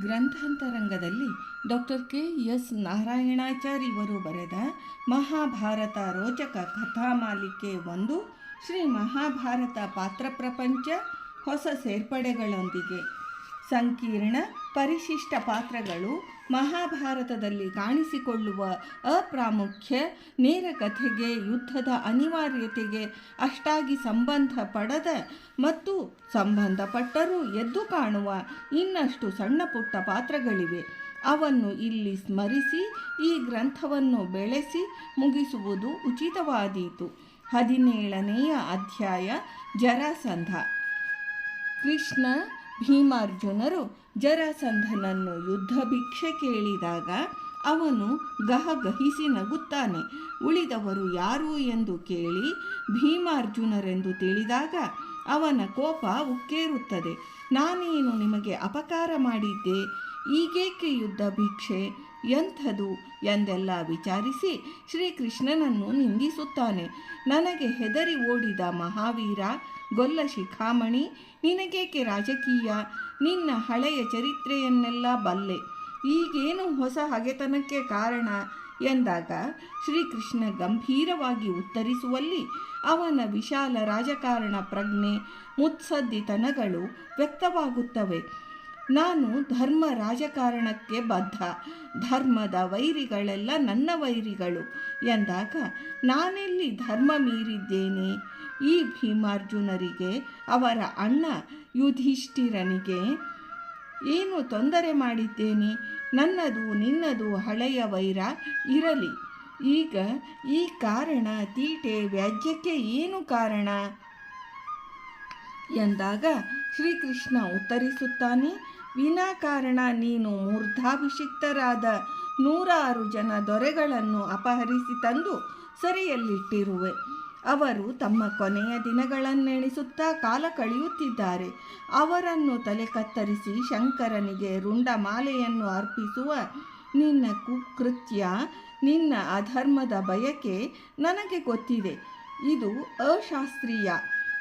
ಗ್ರಂಥಾಂತರಂಗದಲ್ಲಿ doctor KS. Narayanachar ಇವರು ಬರೆದ ಮಹಾಭಾರತ ರೋಚಕ ಕಥಾಮಾಲಿಕೆ 1 ಶ್ರೀ ಮಹಾಭಾರತ ಪಾತ್ರ ಪ್ರಪಂಚ ಹೊಸ ಸೇರ್ಪಡೆಗಳೊಂದಿಗೆ. ಸಂಕೀರ್ಣ ಪರಿಶಿಷ್ಟ ಪಾತ್ರಗಳು ಮಹಾಭಾರತದಲ್ಲಿ ಕಾಣಿಸಿಕೊಳ್ಳುವ ಅಪ್ರಾಮುಖ್ಯ ನೇರ ಕಥೆಗೆ ಯುದ್ಧದ ಅನಿವಾರ್ಯತೆಗೆ ಅಷ್ಟಾಗಿ ಸಂಬಂಧ ಪಡದ ಮತ್ತು ಸಂಬಂಧಪಟ್ಟರೂ ಎದ್ದು ಕಾಣುವ ಇನ್ನಷ್ಟು ಸಣ್ಣ ಪುಟ್ಟ ಪಾತ್ರಗಳಿವೆ. ಅವನ್ನು ಇಲ್ಲಿ ಸ್ಮರಿಸಿ ಈ ಗ್ರಂಥವನ್ನು ಬೆಳೆಸಿ ಮುಗಿಸುವುದು ಉಚಿತವಾದೀತು. 17ನೇಯ ಅಧ್ಯಾಯ ಜರಾಸಂಧ. ಕೃಷ್ಣ ಭೀಮಾರ್ಜುನರು ಜರಾಸಂಧನನ್ನು ಯುದ್ಧ ಭಿಕ್ಷೆ ಕೇಳಿದಾಗ ಅವನು ಗಹಗಹಿಸಿ ನಗುತ್ತಾನೆ. ಉಳಿದವರು ಯಾರು ಎಂದು ಕೇಳಿ ಭೀಮಾರ್ಜುನರೆಂದು ತಿಳಿದಾಗ ಅವನ ಕೋಪ ಉಕ್ಕೇರುತ್ತದೆ. ನಾನೇನು ನಿಮಗೆ ಅಪಕಾರ ಮಾಡಿದ್ದೆ? ಈಗೇಕೆ ಯುದ್ಧ ಭಿಕ್ಷೆ? ಎಂಥದು ಎಂದೆಲ್ಲ ವಿಚಾರಿಸಿ ಶ್ರೀಕೃಷ್ಣನನ್ನು ನಿಂದಿಸುತ್ತಾನೆ. ನನಗೆ ಹೆದರಿ ಓಡಿದ ಮಹಾವೀರ, ಗೊಲ್ಲ ಶಿಖಾಮಣಿ, ನಿನಗೇಕೆ ರಾಜಕೀಯ? ನಿನ್ನ ಹಳೆಯ ಚರಿತ್ರೆಯನ್ನೆಲ್ಲ ಬಲ್ಲೆ, ಈಗೇನು ಹೊಸ ಹಗೆತನಕ್ಕೆ ಕಾರಣ ಎಂದಾಗ ಶ್ರೀಕೃಷ್ಣ ಗಂಭೀರವಾಗಿ ಉತ್ತರಿಸುವಲ್ಲಿ ಅವನ ವಿಶಾಲ ರಾಜಕಾರಣ ಪ್ರಜ್ಞೆ, ಮುತ್ಸದ್ದಿತನಗಳು ವ್ಯಕ್ತವಾಗುತ್ತವೆ. ನಾನು ಧರ್ಮ ರಾಜಕಾರಣಕ್ಕೆ ಬದ್ಧ, ಧರ್ಮದ ವೈರಿಗಳೆಲ್ಲ ನನ್ನ ವೈರಿಗಳು ಎಂದಾಗ ನಾನೆಲ್ಲಿ ಧರ್ಮ ಮೀರಿದ್ದೇನೆ? ಈ ಭೀಮಾರ್ಜುನರಿಗೆ ಅವರ ಅಣ್ಣ ಯುಧಿಷ್ಠಿರನಿಗೆ ಏನು ತೊಂದರೆ ಮಾಡಿದ್ದೇನೆ? ನನ್ನದು ನಿನ್ನದು ಹಳೆಯ ವೈರ ಇರಲಿ. ಈಗ ಈ ಕಾರಣ, ತೀಟೆ, ವ್ಯಾಜ್ಯಕ್ಕೆ ಏನು ಕಾರಣ ಎಂದಾಗ ಶ್ರೀಕೃಷ್ಣ ಉತ್ತರಿಸುತ್ತಾನೆ, ವಿನಾಕಾರಣ ನೀನು ಮೂರ್ಧಾಭಿಷಿಕ್ತರಾದ 106 ಜನ ದೊರೆಗಳನ್ನು ಅಪಹರಿಸಿ ತಂದು ಸೆರೆಯಲ್ಲಿಟ್ಟಿರುವೆ. ಅವರು ತಮ್ಮ ಕೊನೆಯ ದಿನಗಳನ್ನೆಣಿಸುತ್ತಾ ಕಾಲ ಕಳೆಯುತ್ತಿದ್ದಾರೆ. ಅವರನ್ನು ತಲೆ ಕತ್ತರಿಸಿ ಶಂಕರನಿಗೆ ರುಂಡಮಾಲೆಯನ್ನು ಅರ್ಪಿಸುವ ನಿನ್ನ ಕುಕೃತ್ಯ, ನಿನ್ನ ಅಧರ್ಮದ ಬಯಕೆ ನನಗೆ ಗೊತ್ತಿದೆ. ಇದು ಅಶಾಸ್ತ್ರೀಯ.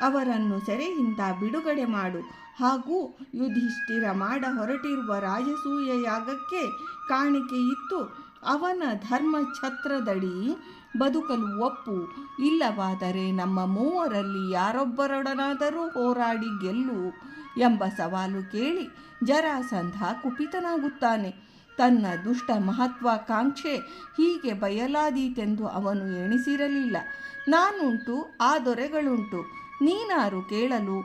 ಅವರನ್ನು ಸೆರೆಯಿಂದ ಬಿಡುಗಡೆ ಮಾಡು. ಹಾಗೂ ಯುಧಿಷ್ಠಿರ ಮಾಡ ಹೊರಟಿರುವ ರಾಜಸೂಯ ಯಾಗಕ್ಕೆ ಕಾಣಿಕೆ ಇತ್ತು ಅವನ ಧರ್ಮ ಛತ್ರದಡಿ ಬದುಕಲು ಒಪ್ಪು. ಇಲ್ಲವಾದರೆ ನಮ್ಮ ಮೂವರಲ್ಲಿ ಯಾರೊಬ್ಬರೊಡನಾದರೂ ಹೋರಾಡಿ ಗೆಲ್ಲು ಎಂಬ ಸವಾಲು ಕೇಳಿ ಜರಾಸಂಧ ಕುಪಿತನಾಗುತ್ತಾನೆ. ತನ್ನ ದುಷ್ಟ ಮಹತ್ವಾಕಾಂಕ್ಷೆ ಹೀಗೆ ಬಯಲಾದೀತೆಂದು ಅವನು ಎಣಿಸಿರಲಿಲ್ಲ. ನಾನುಂಟು, ಆ ದೊರೆಗಳುಂಟು, ನೀನಾರು ಕೇಳಲು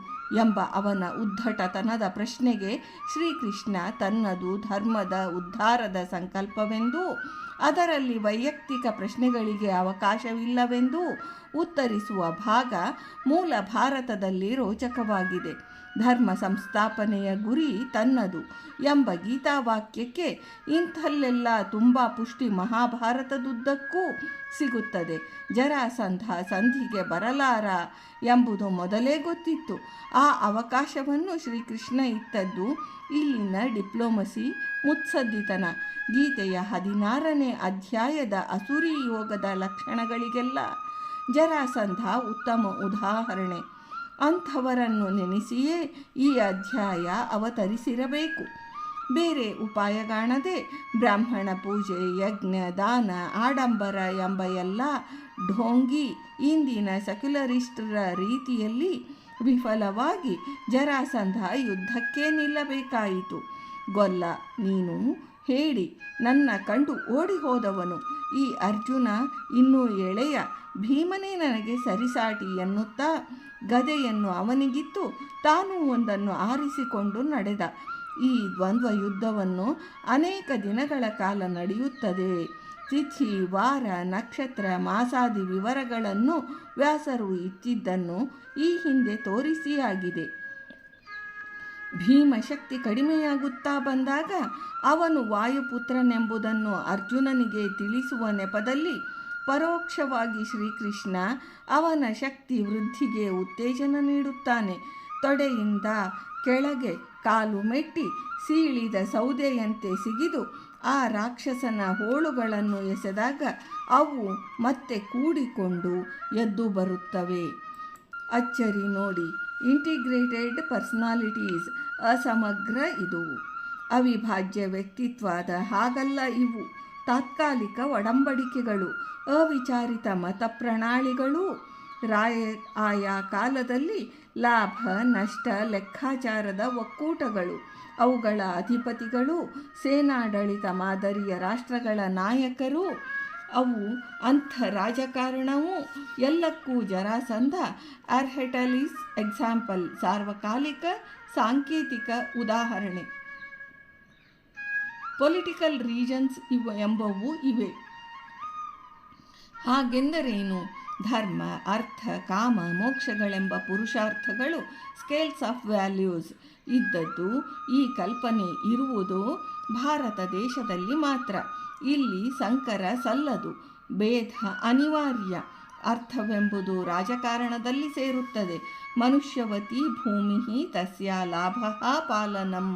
ಎಂಬ ಅವನ ಉದ್ಧಟತನದ ಪ್ರಶ್ನೆಗೆ ಶ್ರೀಕೃಷ್ಣ ತನ್ನದು ಧರ್ಮದ ಉದ್ಧಾರದ ಸಂಕಲ್ಪವೆಂದೂ ಅದರಲ್ಲಿ ವೈಯಕ್ತಿಕ ಪ್ರಶ್ನೆಗಳಿಗೆ ಅವಕಾಶವಿಲ್ಲವೆಂದೂ ಉತ್ತರಿಸುವ ಭಾಗ ಮೂಲ ಭಾರತದಲ್ಲಿ ರೋಚಕವಾಗಿದೆ. ಧರ್ಮ ಸಂಸ್ಥಾಪನೆಯ ಗುರಿ ತನ್ನದು ಎಂಬ ಗೀತಾವಾಕ್ಯಕ್ಕೆ ಇಂಥಲ್ಲೆಲ್ಲ ತುಂಬ ಪುಷ್ಟಿ ಮಹಾಭಾರತದುದ್ದಕ್ಕೂ ಸಿಗುತ್ತದೆ. ಜರಾಸಂಧ ಸಂಧಿಗೆ ಬರಲಾರ ಎಂಬುದು ಮೊದಲೇ ಗೊತ್ತಿತ್ತು. ಆ ಅವಕಾಶವನ್ನು ಶ್ರೀಕೃಷ್ಣ ಇತ್ತದ್ದು ಇಲ್ಲಿನ ಡಿಪ್ಲೊಮಸಿ, ಮುತ್ಸದ್ದಿತನ. ಗೀತೆಯ 16ನೇ ಅಧ್ಯಾಯದ ಅಸುರಿ ಯೋಗದ ಲಕ್ಷಣಗಳಿಗೆಲ್ಲ ಜರಾಸಂಧ ಉತ್ತಮ ಉದಾಹರಣೆ. ಅಂಥವರನ್ನು ನೆನೆಸಿಯೇ ಈ ಅಧ್ಯಾಯ ಅವತರಿಸಿರಬೇಕು. ಬೇರೆ ಉಪಾಯಗಾಣದೆ ಬ್ರಾಹ್ಮಣ ಪೂಜೆ, ಯಜ್ಞ, ದಾನ, ಆಡಂಬರ ಎಂಬ ಎಲ್ಲ ಢೋಂಗಿ ಇಂದಿನ ಸೆಕ್ಯುಲರಿಸ್ಟರ ರೀತಿಯಲ್ಲಿ ವಿಫಲವಾಗಿ ಜರಾಸಂಧ ಯುದ್ಧಕ್ಕೆ ನಿಲ್ಲಬೇಕಾಯಿತು. ಗೊಲ್ಲ, ನೀನು ಹೇಳಿ ನನ್ನ ಕಂಡು ಓಡಿ ಹೋದವನು. ಈ ಅರ್ಜುನ ಇನ್ನೂ ಎಳೆಯ, ಭೀಮನೇ ನನಗೆ ಸರಿಸಾಟಿ ಎನ್ನುತ್ತಾ ಗದೆಯನ್ನು ಅವನಿಗಿತ್ತು ತಾನೂ ಒಂದನ್ನು ಆರಿಸಿಕೊಂಡು ನಡೆದ. ಈ ದ್ವಂದ್ವ ಯುದ್ಧವನ್ನು ಅನೇಕ ದಿನಗಳ ಕಾಲ ನಡೆಯುತ್ತದೆ. ತಿಥಿ, ವಾರ, ನಕ್ಷತ್ರ, ಮಾಸಾದಿ ವಿವರಗಳನ್ನು ವ್ಯಾಸರು ಇತ್ತಿದ್ದನ್ನು ಈ ಹಿಂದೆ ತೋರಿಸಿಯಾಗಿದೆ. ಭೀಮಶಕ್ತಿ ಕಡಿಮೆಯಾಗುತ್ತಾ ಬಂದಾಗ ಅವನು ವಾಯುಪುತ್ರನೆಂಬುದನ್ನು ಅರ್ಜುನನಿಗೆ ತಿಳಿಸುವ ನೆಪದಲ್ಲಿ ಪರೋಕ್ಷವಾಗಿ ಶ್ರೀಕೃಷ್ಣ ಅವನ ಶಕ್ತಿ ವೃದ್ಧಿಗೆ ಉತ್ತೇಜನ ನೀಡುತ್ತಾನೆ. ತೊಡೆಯಿಂದ ಕೆಳಗೆ ಕಾಲು ಮೆಟ್ಟಿ ಸೀಳಿದ ಸೌದೆಯಂತೆ ಸಿಗಿದು ಆ ರಾಕ್ಷಸನ ಹೋಳುಗಳನ್ನು ಎಸೆದಾಗ ಅವು ಮತ್ತೆ ಕೂಡಿಕೊಂಡು ಎದ್ದು ಬರುತ್ತವೆ. ಅಚ್ಚರಿ ನೋಡಿ, ಇಂಟಿಗ್ರೇಟೆಡ್ ಪರ್ಸನಾಲಿಟೀಸ್, ಅಸಮಗ್ರ ಇದು. ಅವಿಭಾಜ್ಯ ವ್ಯಕ್ತಿತ್ವದ ಹಾಗಲ್ಲ ಇವು. ತಾತ್ಕಾಲಿಕ ಒಡಂಬಡಿಕೆಗಳು, ಅವಿಚಾರಿತ ಮತ ಪ್ರಣಾಳಿಗಳು, ಆಯಾ ಕಾಲದಲ್ಲಿ ಲಾಭ ನಷ್ಟ ಲೆಕ್ಕಾಚಾರದ ಒಕ್ಕೂಟಗಳು. ಅವುಗಳ ಅಧಿಪತಿಗಳು ಸೇನಾಡಳಿತ ಮಾದರಿಯ ರಾಷ್ಟ್ರಗಳ ನಾಯಕರು. ಅವು ಅಂಥ ರಾಜಕಾರಣವೂ ಎಲ್ಲಕ್ಕೂ ಜರಾಸಂಧ ಅರ್ಹೆಟಲಿಸ್ ಎಕ್ಸಾಂಪಲ್, ಸಾರ್ವಕಾಲಿಕ ಸಾಂಕೇತಿಕ ಉದಾಹರಣೆ. ಪೊಲಿಟಿಕಲ್ ರೀಜನ್ಸ್ ಎಂಬವು ಇವೆ. ಹಾಗೆಂದರೇನು? ಧರ್ಮ, ಅರ್ಥ, ಕಾಮ, ಮೋಕ್ಷಗಳೆಂಬ ಪುರುಷಾರ್ಥಗಳು ಸ್ಕೇಲ್ಸ್ ಆಫ್ ವ್ಯಾಲ್ಯೂಸ್ ಇದ್ದದ್ದು. ಈ ಕಲ್ಪನೆ ಇರುವುದು ಭಾರತ ದೇಶದಲ್ಲಿ ಮಾತ್ರ. ಇಲ್ಲಿ ಸಂಕರ ಸಲ್ಲದು, ಭೇದ ಅನಿವಾರ್ಯ. ಅರ್ಥವೆಂಬುದು ರಾಜಕಾರಣದಲ್ಲಿ ಸೇರುತ್ತದೆ. ಮನುಷ್ಯವತಿ ಭೂಮಿ ತಸ್ಯ ಲಾಭ ಪಾಲನಂ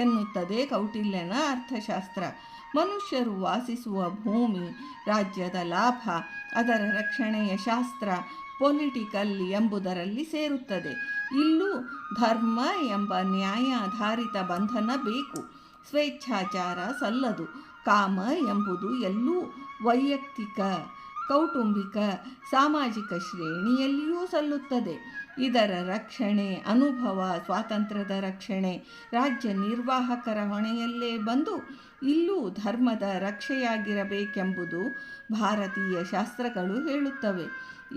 ಎನ್ನುತ್ತದೆ ಕೌಟಿಲ್ಯನ ಅರ್ಥಶಾಸ್ತ್ರ. ಮನುಷ್ಯರು ವಾಸಿಸುವ ಭೂಮಿ, ರಾಜ್ಯದ ಲಾಭ, ಅದರ ರಕ್ಷಣೆಯ ಶಾಸ್ತ್ರ, ಪೊಲಿಟಿಕಲ್ ಎಂಬುದರಲ್ಲಿ ಸೇರುತ್ತದೆ. ಇಲ್ಲೂ ಧರ್ಮ ಎಂಬ ನ್ಯಾಯಾಧಾರಿತ ಬಂಧನ ಬೇಕು. ಸ್ವೇಚ್ಛಾಚಾರ ಸಲ್ಲದು. ಕಾಮ ಎಂಬುದು ಎಲ್ಲೂ ವೈಯಕ್ತಿಕ, ಕೌಟುಂಬಿಕ, ಸಾಮಾಜಿಕ ಶ್ರೇಣಿಯಲ್ಲಿಯೂ ಸಲ್ಲುತ್ತದೆ. ಇದರ ರಕ್ಷಣೆ, ಅನುಭವ, ಸ್ವಾತಂತ್ರ್ಯದ ರಕ್ಷಣೆ ರಾಜ್ಯ ನಿರ್ವಾಹಕರ ಹೊಣೆಯಲ್ಲೇ ಬಂದು ಇಲ್ಲೂ ಧರ್ಮದ ರಕ್ಷೆಯಾಗಿರಬೇಕೆಂಬುದು ಭಾರತೀಯ ಶಾಸ್ತ್ರಗಳು ಹೇಳುತ್ತವೆ.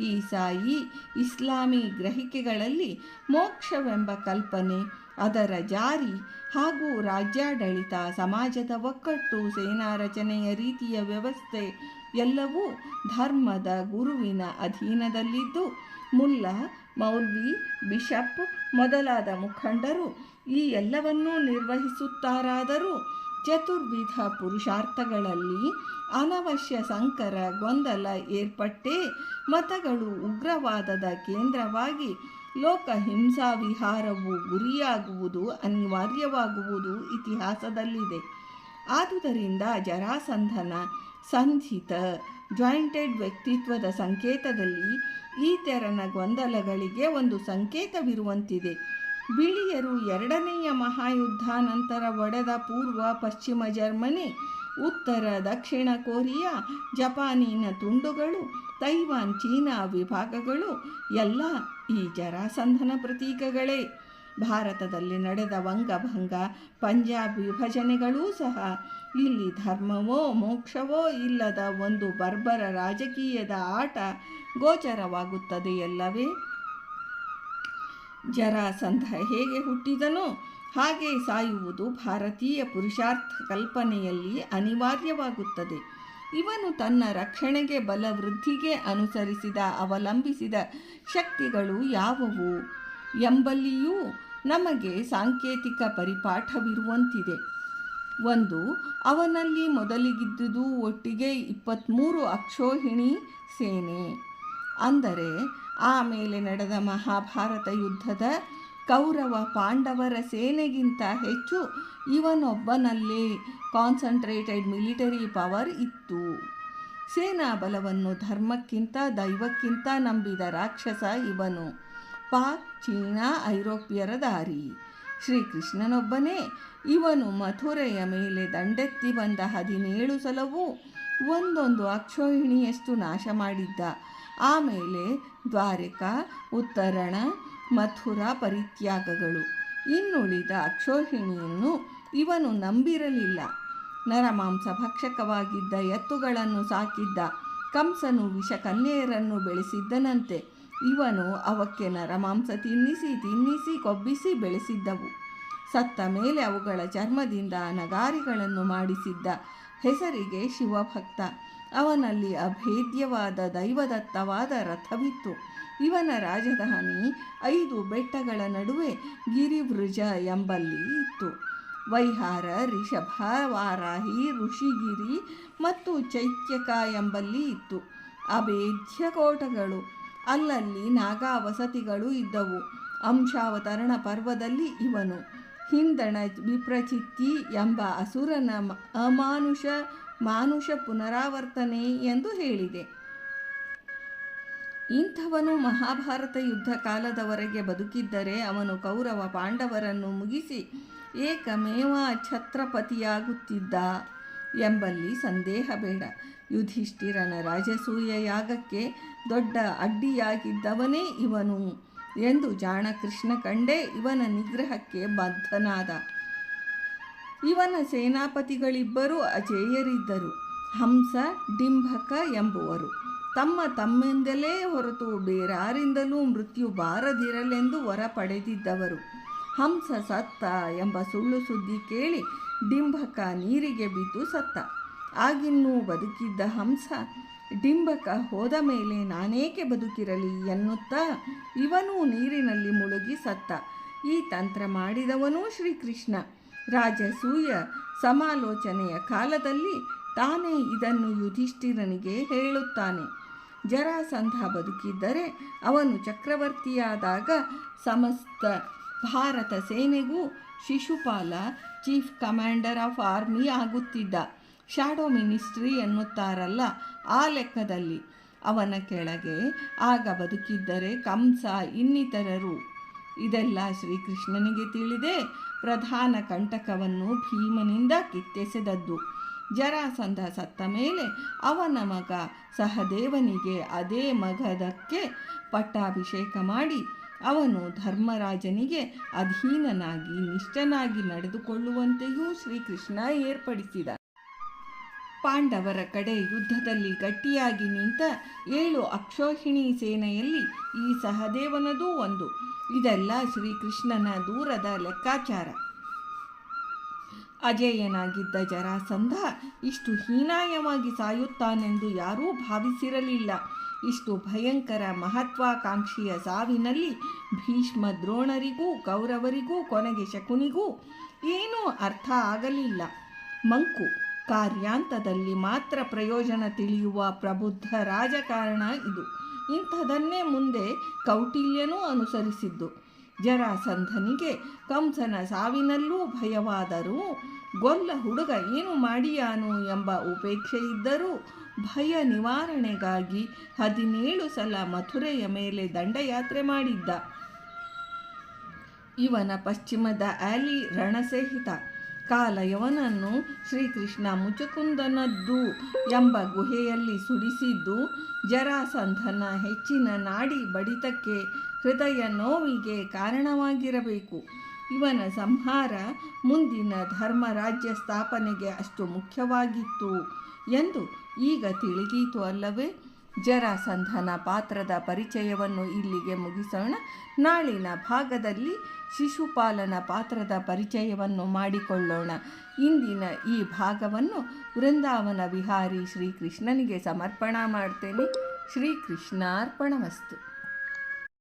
ಈಸಾಯಿ ಇಸ್ಲಾಮಿ ಗ್ರಹಿಕೆಗಳಲ್ಲಿ ಮೋಕ್ಷವೆಂಬ ಕಲ್ಪನೆ, ಅದರ ಜಾರಿ ಹಾಗೂ ರಾಜ್ಯಾಡಳಿತ, ಸಮಾಜದ ಒಕ್ಕಟ್ಟು, ಸೇನಾ ರಚನೆಯ ರೀತಿಯ ವ್ಯವಸ್ಥೆ ಎಲ್ಲವೂ ಧರ್ಮದ ಗುರುವಿನ ಅಧೀನದಲ್ಲಿದ್ದು ಮುಲ್ಲಾ, ಮೌಲ್ವಿ, ಬಿಷಪ್ ಮೊದಲಾದ ಮುಖಂಡರು ಈ ಎಲ್ಲವನ್ನೂ ನಿರ್ವಹಿಸುತ್ತಾರಾದರೂ ಚತುರ್ವಿಧ ಪುರುಷಾರ್ಥಗಳಲ್ಲಿ ಅನವಶ್ಯ ಸಂಕರ, ಗೊಂದಲ ಏರ್ಪಟ್ಟೇ ಮತಗಳು ಉಗ್ರವಾದದ ಕೇಂದ್ರವಾಗಿ ಲೋಕಹಿಂಸಾ ವಿಹಾರವು ಗುರಿಯಾಗುವುದು ಅನಿವಾರ್ಯವಾಗುವುದು ಇತಿಹಾಸದಲ್ಲಿದೆ. ಆದುದರಿಂದ ಜರಾಸಂಧನ ಸಂಧಿತ ಜಾಯಿಂಟೆಡ್ ವ್ಯಕ್ತಿತ್ವದ ಸಂಕೇತದಲ್ಲಿ ಈ ತೆರನ ಗೊಂದಲಗಳಿಗೆ ಒಂದು ಸಂಕೇತವಿರುವಂತಿದೆ. ಬಿಳಿಯರು ಎರಡನೆಯ ಮಹಾಯುದ್ಧಾನಂತರ ಒಡೆದ ಪೂರ್ವ ಪಶ್ಚಿಮ ಜರ್ಮನಿ, ಉತ್ತರ ದಕ್ಷಿಣ ಕೊರಿಯಾ, ಜಪಾನಿನ ತುಂಡುಗಳು, ತೈವಾನ್ ಚೀನಾ ವಿಭಾಗಗಳು ಎಲ್ಲ ಈ ಜರಾಸಂಧನ ಪ್ರತೀಕಗಳೇ. ಭಾರತದಲ್ಲಿ ನಡೆದ ವಂಗಭಂಗ, ಪಂಜಾಬ್ ವಿಭಜನೆಗಳೂ ಸಹ ಇಲ್ಲಿ ಧರ್ಮವೋ ಮೋಕ್ಷವೋ ಇಲ್ಲದ ಒಂದು ಬರ್ಬರ ರಾಜಕೀಯದ ಆಟ ಗೋಚರವಾಗುತ್ತದೆಯಲ್ಲವೇ? ಜರಾಸಂಧ ಹೇಗೆ ಹುಟ್ಟಿದನೋ ಹಾಗೆ ಸಾಯುವುದು ಭಾರತೀಯ ಪುರುಷಾರ್ಥ ಕಲ್ಪನೆಯಲ್ಲಿ ಅನಿವಾರ್ಯವಾಗುತ್ತದೆ. ಇವನು ತನ್ನ ರಕ್ಷಣೆಗೆ, ಬಲವೃದ್ಧಿಗೆ ಅನುಸರಿಸಿದ ಅವಲಂಬಿಸಿದ ಶಕ್ತಿಗಳು ಯಾವುವು ಎಂಬಲ್ಲಿಯೂ ನಮಗೆ ಸಾಂಕೇತಿಕ ಪರಿಪಾಠವಿರುವಂತಿದೆ. ಒಂದು, ಅವನಲ್ಲಿ ಮೊದಲಿಗಿದ್ದುದು ಒಟ್ಟಿಗೆ 23 ಅಕ್ಷೋಹಿಣಿ ಸೇನೆ. ಅಂದರೆ ಆಮೇಲೆ ನಡೆದ ಮಹಾಭಾರತ ಯುದ್ಧದ ಕೌರವ ಪಾಂಡವರ ಸೇನೆಗಿಂತ ಹೆಚ್ಚು ಇವನೊಬ್ಬನಲ್ಲೇ ಕಾನ್ಸಂಟ್ರೇಟೆಡ್ ಮಿಲಿಟರಿ ಪವರ್ ಇತ್ತು. ಸೇನಾ ಬಲವನ್ನು ಧರ್ಮಕ್ಕಿಂತ ದೈವಕ್ಕಿಂತ ನಂಬಿದ ರಾಕ್ಷಸ ಇವನು. ಪಾಕ್, ಚೀನಾ, ಐರೋಪ್ಯರ ದಾರಿ ಶ್ರೀಕೃಷ್ಣನೊಬ್ಬನೇ. ಇವನು ಮಥುರೆಯ ಮೇಲೆ ದಂಡೆತ್ತಿ ಬಂದ 17 ಸಲವೂ ಒಂದೊಂದು ಅಕ್ಷೋಹಿಣಿಯಷ್ಟು ನಾಶ ಮಾಡಿದ್ದ. ಆಮೇಲೆ ದ್ವಾರಕಾ, ಉತ್ತರಣ, ಮಥುರಾ ಪರಿತ್ಯಾಗಗಳು. ಇನ್ನುಳಿದ ಅಕ್ಷೋಹಿಣಿಯನ್ನು ಇವನು ನಂಬಿರಲಿಲ್ಲ. ನರಮಾಂಸ ಭಕ್ಷಕವಾಗಿದ್ದ ಎತ್ತುಗಳನ್ನು ಸಾಕಿದ್ದ. ಕಂಸನು ವಿಷಕನ್ಯೆಯರನ್ನು ಬೆಳೆಸಿದ್ದನಂತೆ. ಇವನು ಅವಕ್ಕೆ ನರಮಾಂಸ ತಿನ್ನಿಸಿ ಕೊಬ್ಬಿಸಿ ಬೆಳೆಸಿದ್ದವು. ಸತ್ತ ಮೇಲೆ ಅವುಗಳ ಚರ್ಮದಿಂದ ನಗಾರಿಗಳನ್ನು ಮಾಡಿಸಿದ್ದ. ಹೆಸರಿಗೆ ಶಿವಭಕ್ತ. ಅವನಲ್ಲಿ ಅಭೇದ್ಯವಾದ ದೈವದತ್ತವಾದ ರಥವಿತ್ತು. ಇವನ ರಾಜಧಾನಿ 5 ಬೆಟ್ಟಗಳ ನಡುವೆ ಗಿರಿವೃಜ ಎಂಬಲ್ಲಿ ಇತ್ತು. ವೈಹಾರ, ರಿಷಭ, ವಾರಾಹಿ, ಋಷಿಗಿರಿ ಮತ್ತು ಚೈತ್ಯಕ ಎಂಬಲ್ಲಿ ಇತ್ತು. ಅಭೇದ್ಯ ಕೋಟಗಳು, ಅಲ್ಲಲ್ಲಿ ನಾಗಾ ವಸತಿಗಳು ಇದ್ದವು. ಅಂಶಾವತರಣ ಪರ್ವದಲ್ಲಿ ಇವನು ಹಿಂದಣ ವಿಪ್ರಚಿತ್ತಿ ಎಂಬ ಅಸುರನ ಮಾನುಷ ಪುನರಾವರ್ತನೆ ಎಂದು ಹೇಳಿದೆ. ಇಂಥವನು ಮಹಾಭಾರತ ಯುದ್ಧ ಕಾಲದವರೆಗೆ ಬದುಕಿದ್ದರೆ ಅವನು ಕೌರವ ಪಾಂಡವರನ್ನು ಮುಗಿಸಿ ಏಕಮೇವ ಛತ್ರಪತಿಯಾಗುತ್ತಿದ್ದ ಎಂಬಲ್ಲಿ ಸಂದೇಹ ಬೇಡ. ಯುಧಿಷ್ಠಿರನ ರಾಜಸೂಯ ಯಾಗಕ್ಕೆ ದೊಡ್ಡ ಅಡ್ಡಿಯಾಗಿದ್ದವನೇ ಇವನು ಎಂದು ಜಾಣ ಕೃಷ್ಣ ಕಂಡೇ ಇವನ ನಿಗ್ರಹಕ್ಕೆ ಬದ್ಧನಾದ. ಇವನ ಸೇನಾಪತಿಗಳಿಬ್ಬರು ಅಜೇಯರಿದ್ದರು. ಹಂಸ, ಡಿಂಭಕ ಎಂಬುವರು. ತಮ್ಮಿಂದಲೇ ಹೊರತು ಬೇರಾರಿಂದಲೂ ಮೃತ್ಯು ಬಾರದಿರಲೆಂದು ವರ ಪಡೆದಿದ್ದವರು. ಹಂಸ ಸತ್ತ ಎಂಬ ಸುಳ್ಳು ಸುದ್ದಿ ಕೇಳಿ ಡಿಂಭಕ ನೀರಿಗೆ ಬಿದ್ದು ಸತ್ತ. ಆಗಿನ್ನೂ ಬದುಕಿದ್ದ ಹಂಸ ಡಿಂಭಕ ಹೋದ ಮೇಲೆ ನಾನೇಕೆ ಬದುಕಿರಲಿ ಎನ್ನುತ್ತಾ ಇವನೂ ನೀರಿನಲ್ಲಿ ಮುಳುಗಿ ಸತ್ತ. ಈ ತಂತ್ರ ಮಾಡಿದವನೂ ಶ್ರೀಕೃಷ್ಣ. ರಾಜಸೂಯ ಸಮಾಲೋಚನೆಯ ಕಾಲದಲ್ಲಿ ತಾನೇ ಇದನ್ನು ಯುಧಿಷ್ಠಿರನಿಗೆ ಹೇಳುತ್ತಾನೆ. ಜರಾಸಂಧ ಬದುಕಿದ್ದರೆ ಅವನು ಚಕ್ರವರ್ತಿಯಾದಾಗ ಸಮಸ್ತ ಭಾರತ ಸೇನೆಗೂ Shishupala chief commander of army ಆಗುತ್ತಿದ್ದ. ಶಾಡೋ ಮಿನಿಸ್ಟ್ರಿ ಎನ್ನುತ್ತಾರಲ್ಲ, ಆ ಲೆಕ್ಕದಲ್ಲಿ. ಅವನ ಕೆಳಗೆ ಆಗ ಬದುಕಿದ್ದರೆ ಕಂಸ, ಇನ್ನಿತರರು. ಇದೆಲ್ಲ ಶ್ರೀಕೃಷ್ಣನಿಗೆ ತಿಳಿದೇ ಪ್ರಧಾನ ಕಂಟಕವನ್ನು ಭೀಮನಿಂದ ಕಿತ್ತೆಸೆದದ್ದು. ಜರಾಸಂಧ ಸತ್ತ ಮೇಲೆ ಅವನ ಮಗ ಸಹದೇವನಿಗೆ ಅದೇ ಮಗಧಕ್ಕೆ ಪಟ್ಟಾಭಿಷೇಕ ಮಾಡಿ ಅವನು ಧರ್ಮರಾಜನಿಗೆ ಅಧೀನನಾಗಿ ನಿಷ್ಠನಾಗಿ ನಡೆದುಕೊಳ್ಳುವಂತೆಯೂ ಶ್ರೀಕೃಷ್ಣ ಏರ್ಪಡಿಸಿದ. ಪಾಂಡವರ ಕಡೆ ಯುದ್ಧದಲ್ಲಿ ಗಟ್ಟಿಯಾಗಿ ನಿಂತ 7 ಅಕ್ಷೋಹಿಣಿ ಸೇನೆಯಲ್ಲಿ ಈ ಸಹದೇವನದೂ ಒಂದು. ಇದೆಲ್ಲ ಶ್ರೀಕೃಷ್ಣನ ದೂರದ ಲೆಕ್ಕಾಚಾರ. ಅಜೇಯನಾಗಿದ್ದ ಜರಾಸಂಧ ಇಷ್ಟು ಹೀನಾಯವಾಗಿ ಸಾಯುತ್ತಾನೆಂದು ಯಾರೂ ಭಾವಿಸಿರಲಿಲ್ಲ. ಇಷ್ಟು ಭಯಂಕರ ಮಹತ್ವಾಕಾಂಕ್ಷಿಯ ಸಾವಿನಲ್ಲಿ ಭೀಷ್ಮ ದ್ರೋಣರಿಗೂ ಕೌರವರಿಗೂ ಕೊನೆಗೆ ಶಕುನಿಗೂ ಏನೂ ಅರ್ಥ ಆಗಲಿಲ್ಲ. ಮಂಕು ಕಾರ್ಯಾಂತದಲ್ಲಿ ಮಾತ್ರ ಪ್ರಯೋಜನ ತಿಳಿಯುವ ಪ್ರಬುದ್ಧ ರಾಜಕಾರಣ ಇದು. ಇಂಥದನ್ನೇ ಮುಂದೆ ಕೌಟಿಲ್ಯನೂ ಅನುಸರಿಸಿದ್ದು. ಜರಾಸಂಧನಿಗೆ ಕಂಸನ ಸಾವಿನಲ್ಲೂ ಭಯವಾದರೂ ಗೊಲ್ಲ ಹುಡುಗ ಏನು ಮಾಡಿಯಾನು ಎಂಬ ಉಪೇಕ್ಷೆ ಇದ್ದರೂ ಭಯ ನಿವಾರಣೆಗಾಗಿ 17 ಸಲ ಮಥುರೆಯ ಮೇಲೆ ದಂಡಯಾತ್ರೆ ಮಾಡಿದ್ದ. ಇವನ ಪಶ್ಚಿಮದ ಆಲಿ ರಣಸಹಿತ. ಕಾಲಯವನನ್ನು ಶ್ರೀಕೃಷ್ಣ ಮುಚುಕುಂದನದ್ದು ಎಂಬ ಗುಹೆಯಲ್ಲಿ ಸುಡಿಸಿದ್ದು ಜರಾಸಂಧನ ಹೆಚ್ಚಿನ ನಾಡಿ ಬಡಿತಕ್ಕೆ, ಹೃದಯ ನೋವಿಗೆ ಕಾರಣವಾಗಿರಬೇಕು. ಇವನ ಸಂಹಾರ ಮುಂದಿನ ಧರ್ಮರಾಜ್ಯ ಸ್ಥಾಪನೆಗೆ ಅಷ್ಟು ಮುಖ್ಯವಾಗಿತ್ತು ಎಂದು ಈಗ ತಿಳಿದೀತು ಅಲ್ಲವೇ? ಜರಾಸಂಧನ ಪಾತ್ರದ ಪರಿಚಯವನ್ನು ಇಲ್ಲಿಗೆ ಮುಗಿಸೋಣ. ನಾಳಿನ ಭಾಗದಲ್ಲಿ ಶಿಶುಪಾಲನ ಪಾತ್ರದ ಪರಿಚಯವನ್ನು ಮಾಡಿಕೊಳ್ಳೋಣ. ಇಂದಿನ ಈ ಭಾಗವನ್ನು ವೃಂದಾವನ ವಿಹಾರಿ ಶ್ರೀಕೃಷ್ಣನಿಗೆ ಸಮರ್ಪಣಾ ಮಾಡ್ತೇನೆ. ಶ್ರೀಕೃಷ್ಣಾರ್ಪಣಮಸ್ತು.